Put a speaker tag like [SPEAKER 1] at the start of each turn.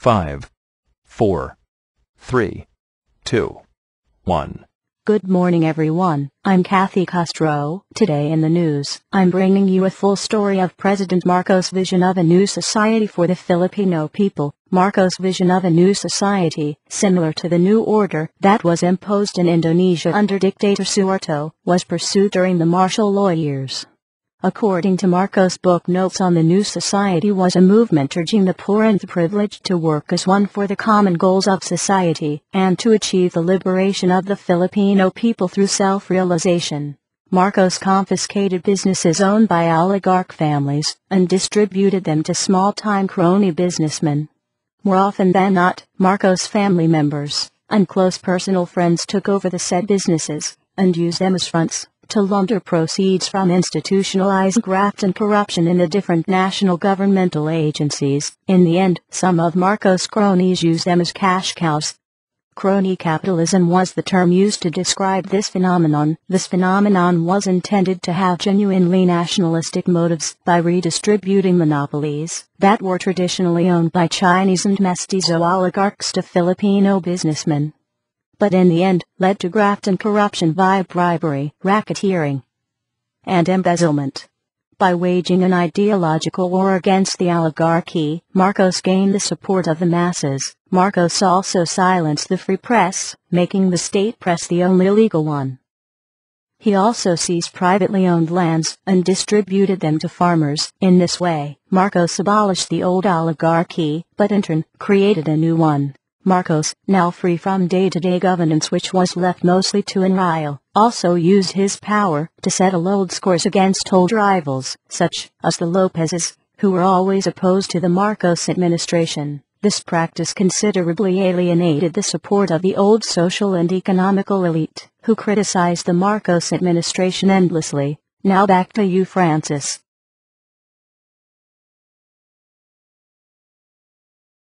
[SPEAKER 1] 5, 4, 3, 2, 1.
[SPEAKER 2] Good morning everyone, I'm Kathy Castro. Today in the news, I'm bringing you a full story of President Marcos' vision of a new society for the Filipino people. Marcos' vision of a new society, similar to the new order that was imposed in Indonesia under dictator Suharto, was pursued during the martial law years. According to Marcos' book Notes on the New Society was a movement urging the poor and the privileged to work as one for the common goals of society, and to achieve the liberation of the Filipino people through self-realization. Marcos confiscated businesses owned by oligarch families, and distributed them to small-time crony businessmen. More often than not, Marcos' family members and close personal friends took over the said businesses, and used them as fronts to launder proceeds from institutionalized graft and corruption in the different national governmental agencies. In the end, some of Marcos' cronies used them as cash cows. Crony capitalism was the term used to describe this phenomenon. This phenomenon was intended to have genuinely nationalistic motives by redistributing monopolies that were traditionally owned by Chinese and mestizo oligarchs to Filipino businessmen, but in the end led to graft and corruption via bribery, racketeering, and embezzlement. By waging an ideological war against the oligarchy, Marcos gained the support of the masses. Marcos also silenced the free press, making the state press the only legal one. He also seized privately owned lands and distributed them to farmers. In this way, Marcos abolished the old oligarchy, but in turn created a new one. Marcos, now free from day-to-day governance which was left mostly to Enrile, also used his power to settle old scores against old rivals, such as the Lopezes, who were always opposed to the Marcos administration. This practice considerably alienated the support of the old social and economical elite, who criticized the Marcos administration endlessly. Now back to you, Francis.